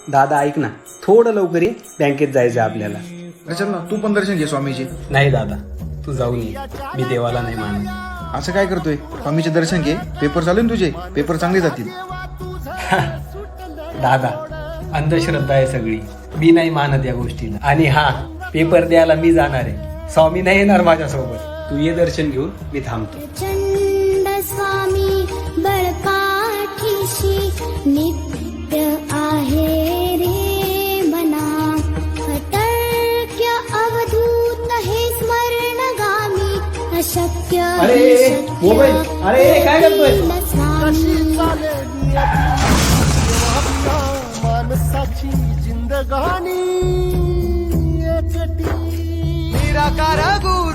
दादा ऐक ना, थोडं लवकर ये, बँकेत जायचं आपल्याला. अरे चल ना, तू पण दर्शन घे स्वामीचे. नाही दादा, तू जाऊन ये, मी देवाला नाही मानत. असं काय करतोय? स्वामीचे दर्शन घे, पेपर चालू आहे ना तुझे, पेपर चांगले जातील. दादा, अंधश्रद्धा आहे सगळी, मी नाही मानत या गोष्टीला. आणि हा, पेपर द्यायला मी जाणार आहे, स्वामी नाही येणार माझ्यासोबत. तू ये दर्शन घेऊन, मी थांबतो. चंड स्वामी बळपाठीशी नित्य आहे रे मना, अतर्क्य अवधूत हे स्मरणगामी, अशक्य अरे, मोबाईल, अरे काय करतोय? माणसाची जिंदगानी एकटी निराकार गुरु